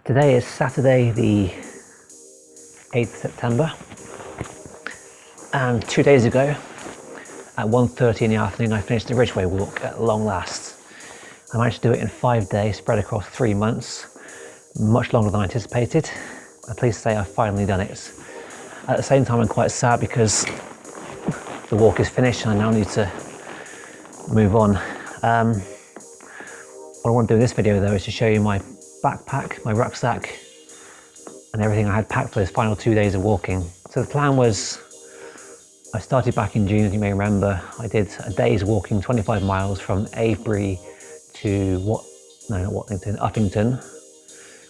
Today is Saturday the 8th September, and 2 days ago at 1:30 in the afternoon I finished the Ridgeway walk at long last. I managed to do it in 5 days spread across 3 months, much longer than I anticipated. I'm pleased to say I've finally done it. At the same time I'm quite sad because the walk is finished and I now need to move on. What I want to do in this video though is to show you my backpack, my rucksack and everything I had packed for those final 2 days of walking. So the plan was, I started back in June, as you may remember. I did a day's walking, 25 miles from Avebury to Uppington,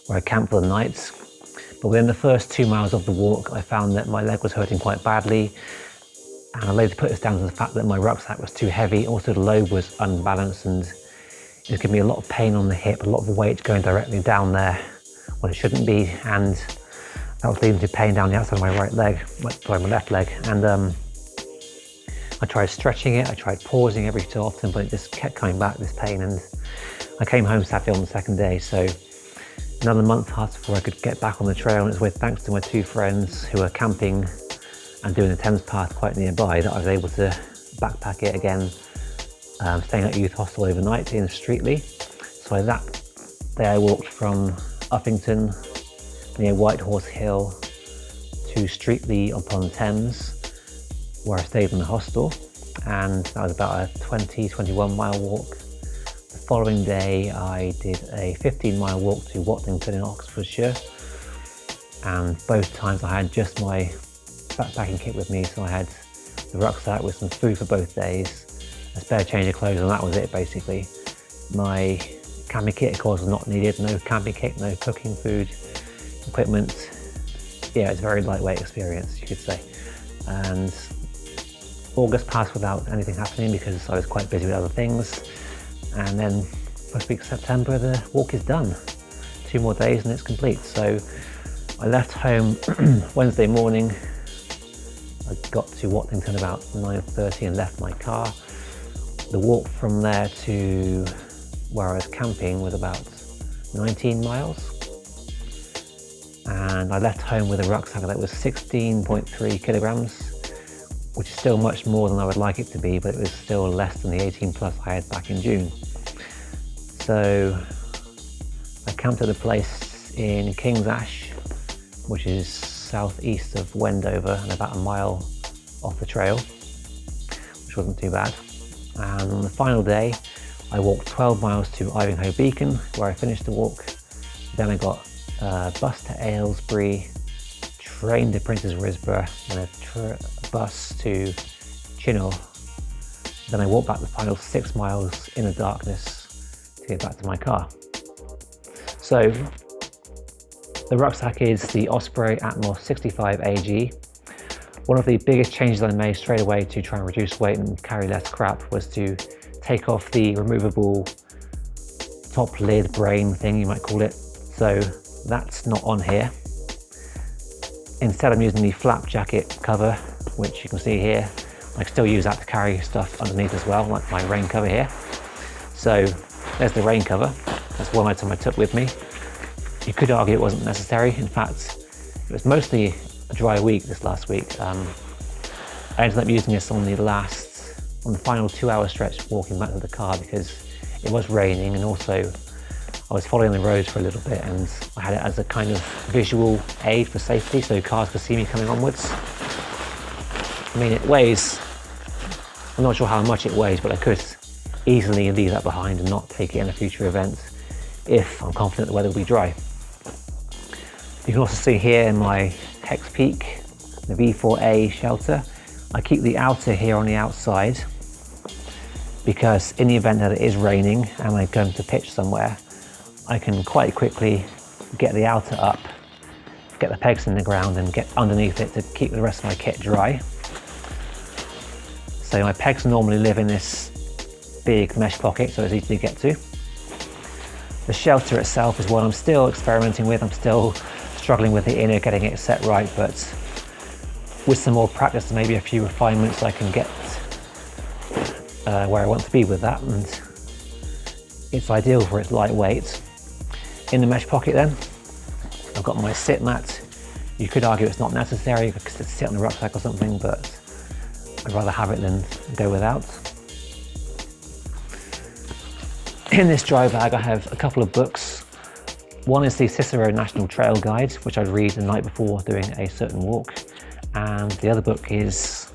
where I camped for the night. But within the first 2 miles of the walk, I found that my leg was hurting quite badly. And I later put this down to the fact that my rucksack was too heavy. Also the load was unbalanced and it was giving me a lot of pain on the hip, a lot of weight going directly down there when it shouldn't be. And that was leading to pain down the outside of my right leg, my left leg. And I tried stretching it, I tried pausing every so often, but it just kept coming back, this pain. And I came home Saturday on the second day. So another month passed before I could get back on the trail. And it was with thanks to my two friends who were camping and doing the Thames Path quite nearby that I was able to backpack it again, staying at youth hostel overnight in Streatley. So that day I walked from Uppington near Whitehorse Hill to Streatley upon Thames, where I stayed in the hostel, and that was about a 21 mile walk. The following day I did a 15-mile walk to Watlington in Oxfordshire, and both times I had just my backpacking kit with me. So I had the rucksack with some food for both days, a spare change of clothes, and that was it basically. My camping kit of course was not needed, no camping kit, no cooking food equipment. Yeah, it's a very lightweight experience, you could say. And August passed without anything happening because I was quite busy with other things. And then first week of September the walk is done. 2 more days and it's complete. So I left home Wednesday morning. I got to Watlington about 9:30 and left my car. The walk from there to where I was camping was about 19 miles. And I left home with a rucksack that was 16.3 kilograms, which is still much more than I would like it to be, but it was still less than the 18 plus I had back in June. So I camped at a place in King's Ash, which is southeast of Wendover and about a mile off the trail, which wasn't too bad. And on the final day, I walked 12 miles to Ivinghoe Beacon, where I finished the walk. Then I got a bus to Aylesbury, train to Prince's Risborough, and a bus to Chinnor. Then I walked back the final 6 miles in the darkness to get back to my car. So the rucksack is the Osprey Atmos 65 AG. One of the biggest changes I made straight away to try and reduce weight and carry less crap was to take off the removable top lid brain thing, you might call it. So that's not on here. Instead I'm using the flap jacket cover, which you can see here. I still use that to carry stuff underneath as well, like my rain cover here. So there's the rain cover. That's one item I took with me. You could argue it wasn't necessary. In fact, it was mostly a dry week this last week. I ended up using this on the final 2-hour stretch walking back to the car because it was raining, and also I was following the roads for a little bit and I had it as a kind of visual aid for safety so cars could see me coming onwards. I mean, it weighs, I'm not sure how much it weighs, but I could easily leave that behind and not take it in a future event if I'm confident the weather will be dry. You can also see here in my Hex Peak, the V4A shelter, I keep the outer here on the outside because in the event that it is raining and I'm going to pitch somewhere, I can quite quickly get the outer up, get the pegs in the ground and get underneath it to keep the rest of my kit dry. So my pegs normally live in this big mesh pocket, so it's easy to get to. The shelter itself is what I'm still experimenting with. I'm still struggling with the inner, getting it set right, but with some more practice and maybe a few refinements I can get where I want to be with that, and it's ideal for its lightweight. In the mesh pocket then, I've got my sit mat. You could argue it's not necessary because it's sit on the rucksack or something, but I'd rather have it than go without. In this dry bag I have a couple of books. One is the Cicero National Trail Guide, which I'd read the night before doing a certain walk. And the other book is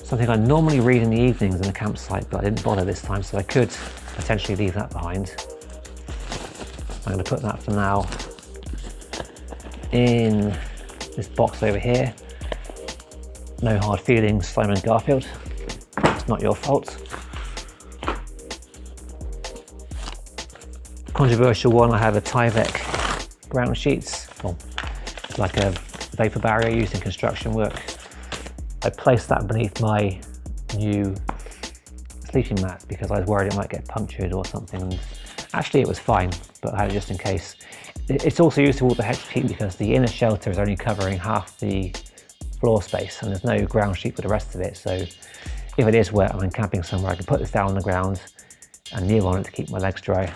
something I normally read in the evenings in the campsite, but I didn't bother this time, so I could potentially leave that behind. I'm going to put that for now in this box over here. No hard feelings, Simon and Garfield. It's not your fault. Controversial one, I have a Tyvek ground sheets. Well, it's like a vapor barrier used in construction work. I placed that beneath my new sleeping mat because I was worried it might get punctured or something. And actually it was fine, but I had it just in case. It's also used to water-hetched heat because the inner shelter is only covering half the floor space and there's no ground sheet for the rest of it. So if it is wet and I'm camping somewhere, I can put this down on the ground and kneel on it to keep my legs dry.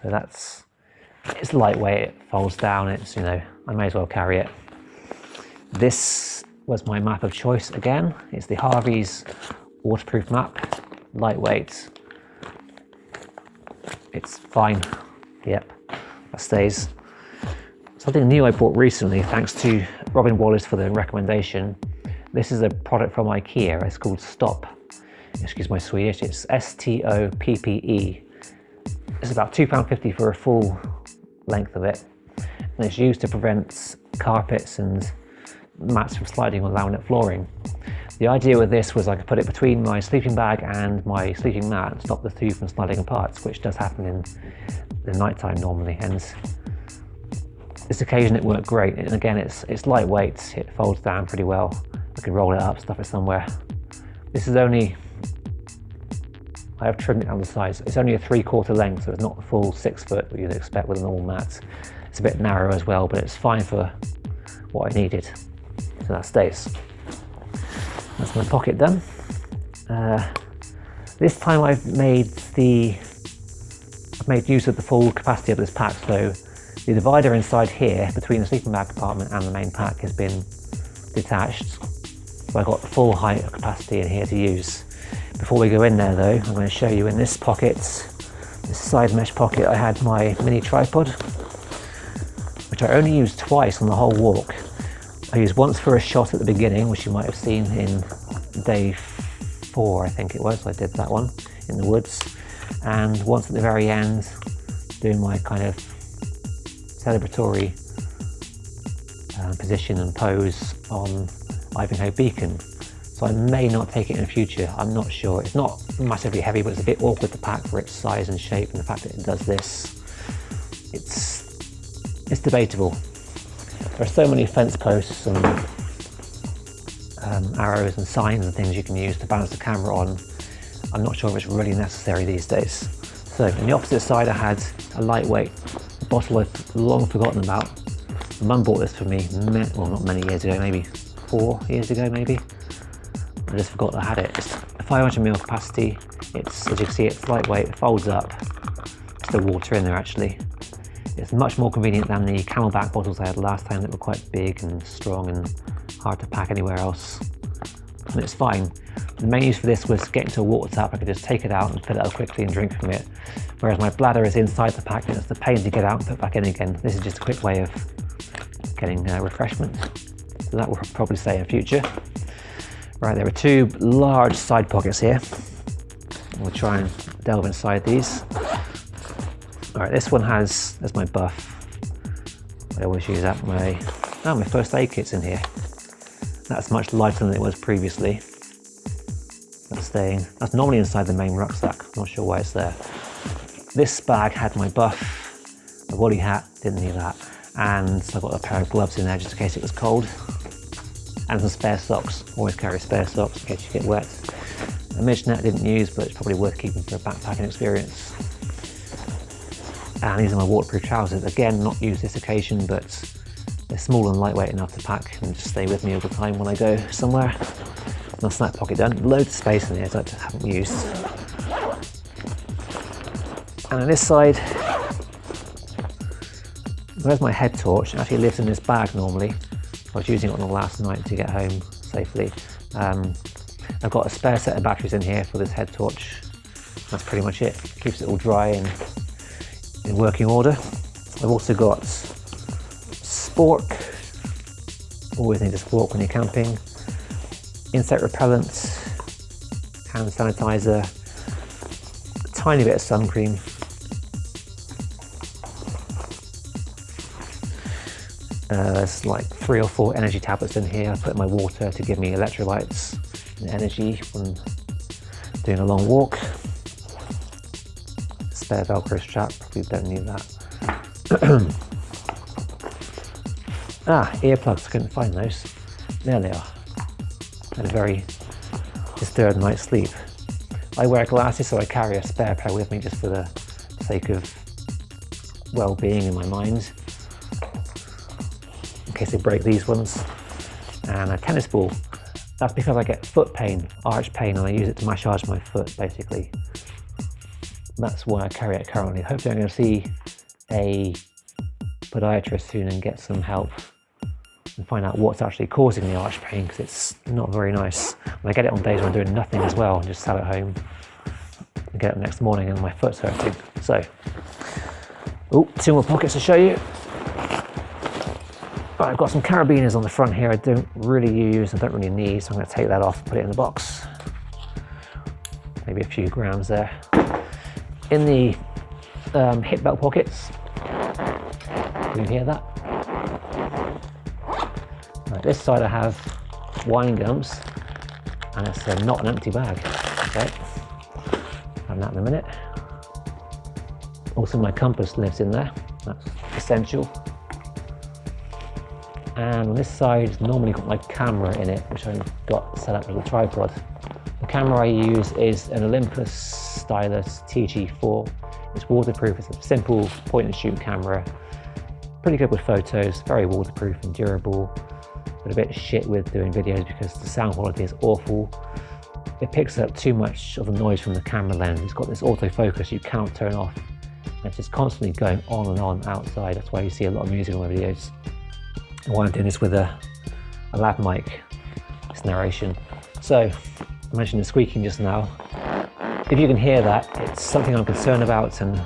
So it's lightweight, it folds down, it's, you know, I may as well carry it. This was my map of choice again. It's the Harvey's waterproof map, lightweight. It's fine, yep, that stays. Something new I bought recently, thanks to Robin Wallace for the recommendation. This is a product from IKEA, it's called Stop. Excuse my Swedish, it's S-T-O-P-P-E. It's about £2.50 for a full length of it. And it's used to prevent carpets and mats from sliding on laminate flooring. The idea with this was I could put it between my sleeping bag and my sleeping mat and stop the two from sliding apart, which does happen in the night time normally. And this occasion it worked great. And again, it's lightweight, it folds down pretty well. I can roll it up, stuff it somewhere. This is only, I have trimmed it down the sides. It's only a 3/4 length, so it's not the full 6 foot that you'd expect with a normal mat. It's a bit narrow as well, but it's fine for what I needed. So that stays. That's my pocket done. This time I've made use of the full capacity of this pack. So the divider inside here between the sleeping bag compartment and the main pack has been detached. So I've got the full height of capacity in here to use. Before we go in there though, I'm going to show you in this pocket, this side mesh pocket, I had my mini tripod, which I only used twice on the whole walk. I used once for a shot at the beginning, which you might have seen in day 4, I think it was. I did that one in the woods. And once at the very end, doing my kind of celebratory position and pose on Ivanhoe Beacon. So I may not take it in the future, I'm not sure. It's not massively heavy, but it's a bit awkward to pack for its size and shape, and the fact that it does this, it's debatable. There are so many fence posts and arrows and signs and things you can use to balance the camera on. I'm not sure if it's really necessary these days. So on the opposite side I had a lightweight bottle I've long forgotten about. My mum bought this for me, well not many years ago, maybe 4 years ago maybe. I just forgot I had it. It's a 500ml capacity. It's, as you can see, it's lightweight, it folds up. Still water in there actually. It's much more convenient than the Camelback bottles I had last time that were quite big and strong and hard to pack anywhere else. And it's fine. The main use for this was getting to a water tap. I could just take it out and fill it up quickly and drink from it. Whereas my bladder is inside the pack and it's the pain to get out and put back in again. This is just a quick way of getting refreshment. So that will probably stay in future. Right, there are 2 large side pockets here. We'll try and delve inside these. All right, this one has, there's my buff. I always use that. My first aid kit's in here. That's much lighter than it was previously. That's staying. That's normally inside the main rucksack. I'm not sure why it's there. This bag had my buff, a woolly hat, didn't need that. And I've got a pair of gloves in there just in case it was cold. And some spare socks. Always carry spare socks in case you get wet. A midge net I didn't use, but it's probably worth keeping for a backpacking experience. And these are my waterproof trousers. Again, not used this occasion, but they're small and lightweight enough to pack and just stay with me all the time when I go somewhere. My snack pocket done. Loads of space in here that I haven't used. And on this side, There's my head torch. It actually lives in this bag normally. I was using it on the last night to get home safely. I've got a spare set of batteries in here for this head torch. That's pretty much it. Keeps it all dry and in working order. I've also got spork. Always need a spork when you're camping. Insect repellent, hand sanitizer, a tiny bit of sun cream. There's like 3 or 4 energy tablets in here. I put in my water to give me electrolytes and energy when doing a long walk. Spare Velcro strap, probably don't need that. Earplugs, I couldn't find those. There they are. Had a very disturbed night's sleep. I wear glasses, so I carry a spare pair with me just for the sake of well-being in my mind, in case they break these ones. And a tennis ball. That's because I get foot pain, arch pain, and I use it to massage my foot, basically. That's why I carry it currently. Hopefully I'm going to see a podiatrist soon and get some help and find out what's actually causing the arch pain, because it's not very nice. And I get it on days when I'm doing nothing as well, and just sat at home and get up the next morning and my foot's hurting. So, 2 more pockets to show you. But I've got some carabiners on the front here I don't really use, I don't really need, so I'm going to take that off and put it in the box. Maybe a few grams there. In the hip belt pockets, can you hear that? This side I have wine gums, and it's not an empty bag. Okay, have that in a minute. Also my compass lives in there, that's essential. And on this side, normally got my camera in it, which I've got set up with a tripod. The camera I use is an Olympus Stylus TG4. It's waterproof, it's a simple point and shoot camera. Pretty good with photos, very waterproof and durable. But a bit shit with doing videos because the sound quality is awful. It picks up too much of the noise from the camera lens. It's got this autofocus you can't turn off. And it's just constantly going on and on outside. That's why you see a lot of music on my videos. And why I'm doing this with a lav mic, it's narration. So, I mentioned the squeaking just now. If you can hear that, it's something I'm concerned about, and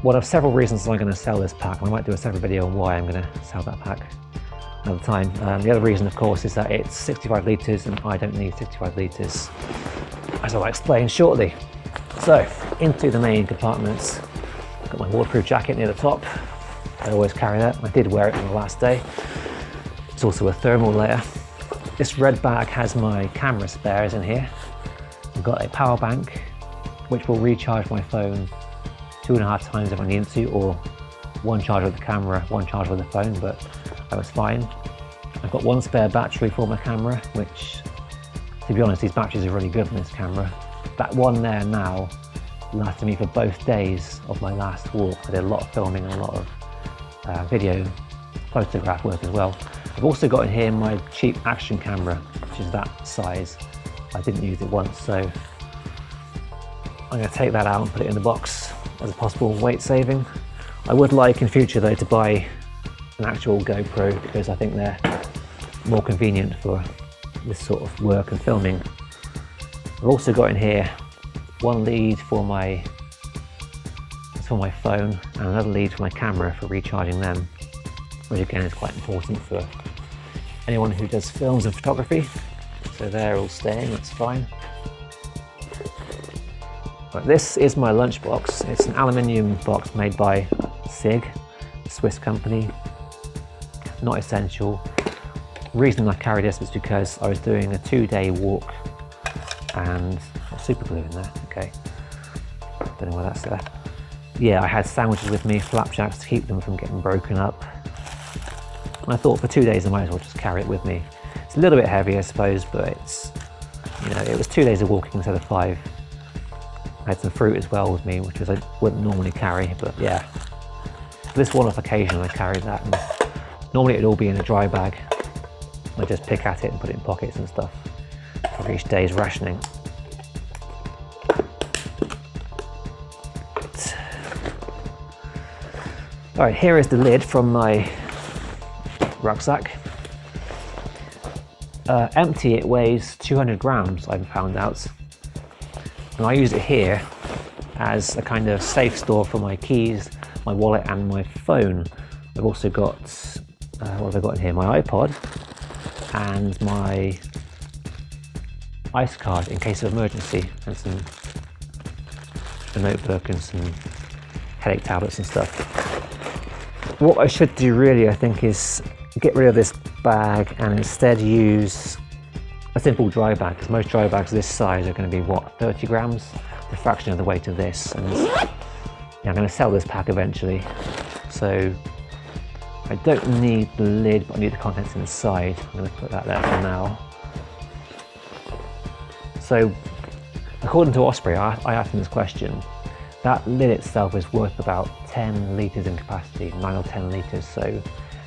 one of several reasons I'm going to sell this pack. I might do a separate video on why I'm going to sell that pack another time. The other reason, of course, is that it's 65 litres and I don't need 65 litres, as I'll explain shortly. So, into the main compartments. Got my waterproof jacket near the top. I always carry that. I did wear it on the last day. It's also a thermal layer. This red bag has my camera spares in here. I've got a power bank, which will recharge my phone 2.5 times if I need to, or 1 charge with the camera, 1 charge with the phone, but that was fine. I've got 1 spare battery for my camera, which, to be honest, these batteries are really good on this camera. That one there now lasted me for both days of my last walk. I did a lot of filming and a lot of video, photograph work as well. I've also got in here my cheap action camera, which is that size. I didn't use it once, so I'm going to take that out and put it in the box as a possible weight saving. I would like in future though to buy an actual GoPro, because I think they're more convenient for this sort of work and filming. I've also got in here 1 lead for my phone and another lead for my camera for recharging them, which again is quite important for anyone who does films and photography. So they're all staying, that's fine. Right, this is my lunchbox. It's an aluminium box made by SIG, a Swiss company. Not essential. The reason I carry this was because I was doing a 2-day walk and super glue in there, okay. Don't know why that's there. Yeah, I had sandwiches with me, flapjacks, to keep them from getting broken up. And I thought for 2 days I might as well just carry it with me. It's a little bit heavy, I suppose, but it's, you know, it was 2 days of walking instead of 5. I had some fruit as well with me, which I wouldn't normally carry, but yeah. For this one-off occasion I carried that, and normally it'd all be in a dry bag. I just pick at it and put it in pockets and stuff for each day's rationing. All right, here is the lid from my rucksack. Empty, it weighs 200 grams, I've found out. And I use it here as a kind of safe store for my keys, my wallet and my phone. I've also got, what have I got in here? My iPod and my ICE card in case of emergency, and a notebook and some headache tablets and stuff. What I should do really, I think, is get rid of this bag and instead use a simple dry bag, because most dry bags this size are going to be, what, 30 grams? A fraction of the weight of this. And yeah, I'm going to sell this pack eventually. So I don't need the lid, but I need the contents inside. I'm going to put that there for now. So according to Osprey, I asked them this question. That lid itself is worth about 10 litres in capacity, 9 or 10 litres. So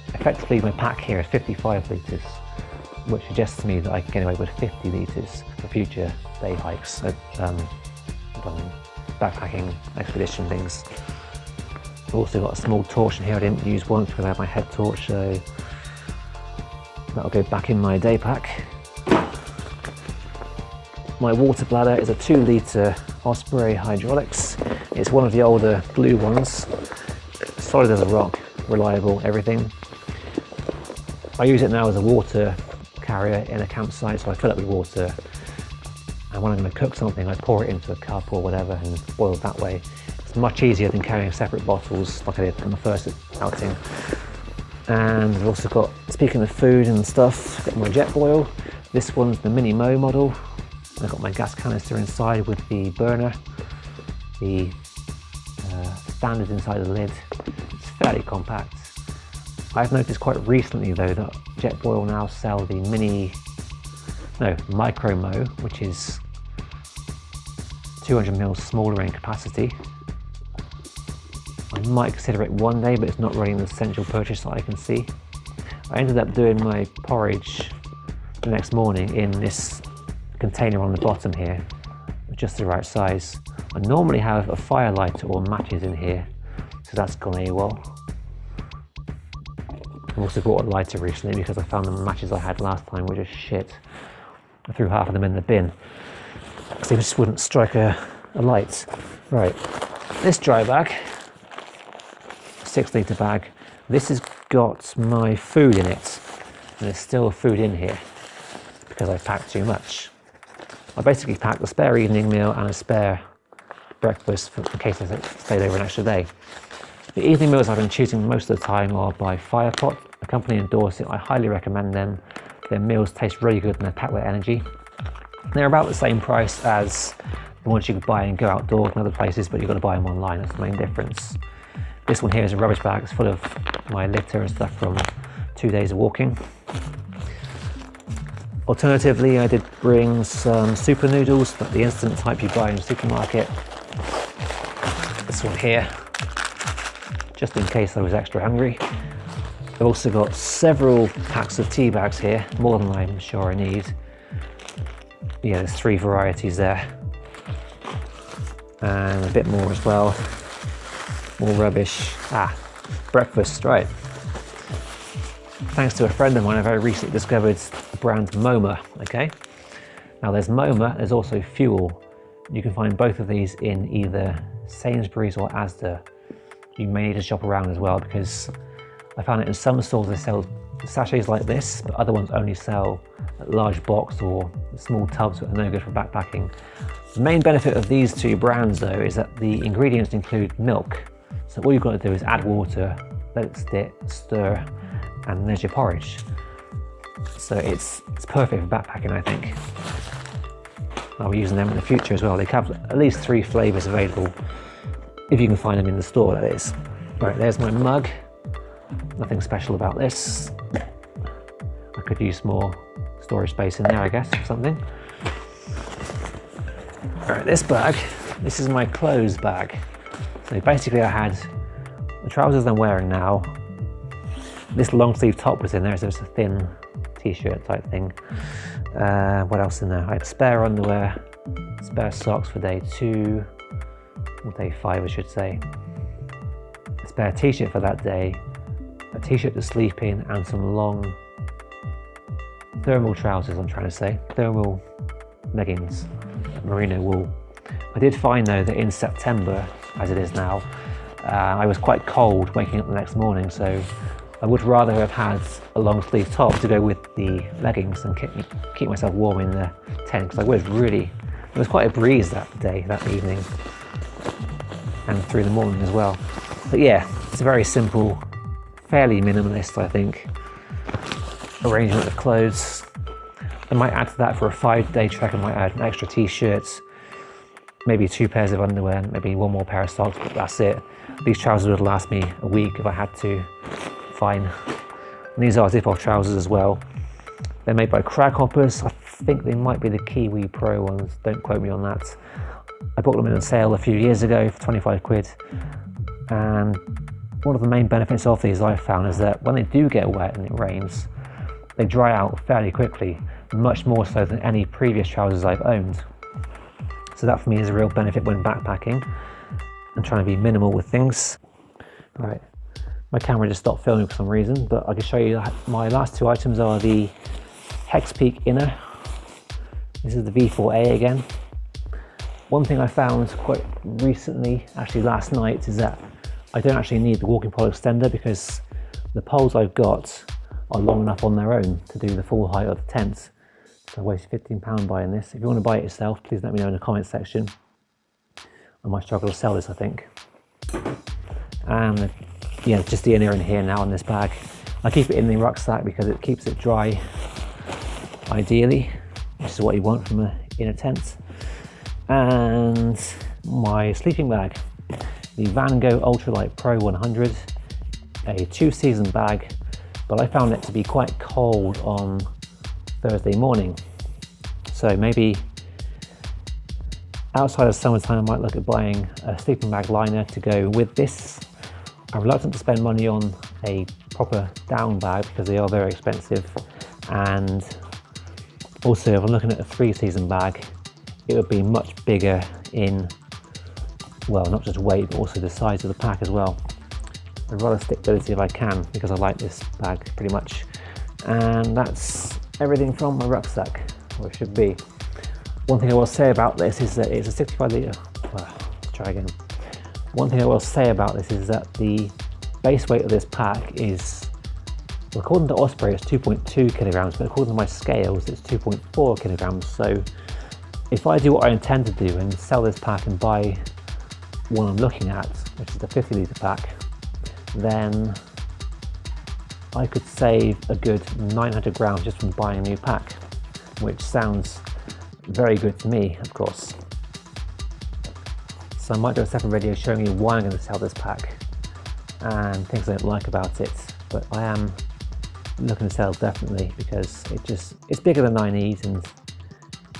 effectively my pack here is 55 litres, which suggests to me that I can get away with 50 litres for future day hikes, backpacking expedition things. I've also got a small torch in here I didn't use once because I had my head torch, so that'll go back in my day pack. My water bladder is a 2 litre Osprey Hydraulics. It's one of the older blue ones, solid as a rock, reliable, everything. I use it now as a water carrier in a campsite, so I fill it with water, and when I'm going to cook something I pour it into a cup or whatever and boil that way. It's much easier than carrying separate bottles like I did on the first outing. And I've also got, speaking of food and stuff, I've got my jet boil. This one's the Mini Mo model. I've got my gas canister inside with the burner, the standard inside the lid. It's fairly compact. I've noticed quite recently though that Jetboil now sell the Micro Mo, which is 200 ml smaller in capacity. I might consider it one day, but it's not really an essential purchase that I can see. I ended up doing my porridge the next morning in this container on the bottom here, just the right size. I normally have a fire lighter or matches in here, so that's gone AWOL. I've also bought a lighter recently because I found the matches I had last time were just shit. I threw half of them in the bin because they just wouldn't strike a light. Right, this dry bag, 6 litre bag, this has got my food in it, and there's still food in here because I packed too much. I basically packed a spare evening meal and a spare breakfast in case I stayed over an extra day. The evening meals I've been choosing most of the time are by Firepot. The company endorse it. I highly recommend them. Their meals taste really good and they're packed with energy. They're about the same price as the ones you could buy and go outdoors and other places, but you've got to buy them online. That's the main difference. This one here is a rubbish bag. It's full of my litter and stuff from 2 days of walking. Alternatively, I did bring some super noodles, the instant type you buy in the supermarket. This one here, just in case I was extra hungry. I've also got several packs of tea bags here, more than I'm sure I need. Yeah, there's 3 varieties there. And a bit more as well. More rubbish. Breakfast, right. Thanks to a friend of mine, I very recently discovered the brand MoMA, okay? Now there's MoMA, there's also Fuel. You can find both of these in either Sainsbury's or Asda. You may need to shop around as well because I found it in some stores they sell sachets like this, but other ones only sell a large box or small tubs that are no good for backpacking. The main benefit of these 2 brands though is that the ingredients include milk. So all you've got to do is add water, let it stir, and there's your porridge. So it's perfect for backpacking, I think. I'll be using them in the future as well. They have at least 3 flavours available, if you can find them in the store, that is. Right, there's my mug. Nothing special about this. I could use more storage space in there, I guess, or something. Alright, this bag, this is my clothes bag. So basically I had the trousers I'm wearing now. This long sleeve top was in there, so it's a thin t-shirt type thing. What else in there? I had spare underwear, spare socks for day 2, or day 5 I should say. spare t-shirt for that day, a t-shirt to sleep in, and some long thermal trousers, I'm trying to say, thermal leggings, merino wool. I did find though that in September, as it is now, I was quite cold waking up the next morning, so I would rather have had a long sleeve top to go with the leggings and keep myself warm in the tent, because there was quite a breeze that day, that evening, and through the morning as well. But yeah, it's a very simple, fairly minimalist, I think, arrangement of clothes. I might add to that for a 5-day trek. I might add an extra t-shirt, maybe 2 pairs of underwear, maybe 1 more pair of socks, but that's it. These trousers would last me a week if I had to. Fine. And these are zip-off trousers as well. They're made by Craghoppers. I think they might be the Kiwi Pro ones, don't quote me on that. I bought them in a sale a few years ago for 25 quid. And one of the main benefits of these I've found is that when they do get wet and it rains, they dry out fairly quickly, much more so than any previous trousers I've owned. So that for me is a real benefit when backpacking and trying to be minimal with things. Right, my camera just stopped filming for some reason, but I can show you my last 2 items are the Hex Peak Inner. This is the V4A again. One thing I found quite recently, actually last night, is that I don't actually need the walking pole extender because the poles I've got are long enough on their own to do the full height of the tent. So I wasted £15 buying this. If you want to buy it yourself, please let me know in the comment section. I might struggle to sell this, I think. And yeah, just the inner in here now in this bag. I keep it in the rucksack because it keeps it dry, ideally, which is what you want from an inner tent. And my sleeping bag, the Van Gogh Ultralight Pro 100, a 2-season bag, but I found it to be quite cold on Thursday morning. So maybe outside of summertime, I might look at buying a sleeping bag liner to go with this. I'm reluctant to spend money on a proper down bag because they are very expensive. And also, if I'm looking at a 3-season bag, it would be much bigger in, well, not just weight, but also the size of the pack as well. I'd rather stick to this if I can, because I like this bag pretty much. And that's everything from my rucksack, or it should be. One thing I will say about this is that it's a 65 litre, well, let's try again. One thing I will say about this is that the base weight of this pack is, well, according to Osprey it's 2.2 kilograms, but according to my scales it's 2.4 kilograms. So if I do what I intend to do and sell this pack and buy one I'm looking at, which is the 50 litre pack, then I could save a good 900 grams just from buying a new pack, which sounds very good to me, of course. So I might do a separate video showing you why I'm going to sell this pack and things I don't like about it, but I am looking to sell definitely because it's bigger than I need, and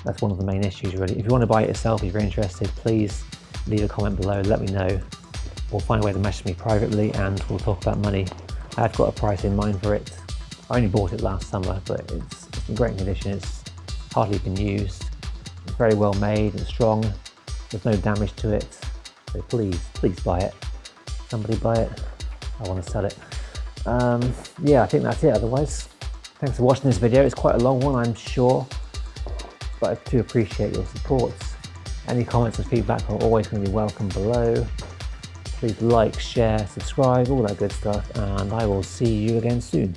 that's one of the main issues really. If you want to buy it yourself, if you're interested, please leave a comment below, let me know, or find a way to message me privately and we'll talk about money. I've got a price in mind for it. I only bought it last summer, but it's in great condition. It's hardly been used. It's very well made and strong. There's no damage to it. So please buy it. Somebody buy it. I want to sell it. Yeah, I think that's it otherwise. Thanks for watching this video. It's quite a long one, I'm sure, but I do appreciate your support. Any comments and feedback are always going to be welcome below. Please like, share, subscribe, all that good stuff, and I will see you again soon.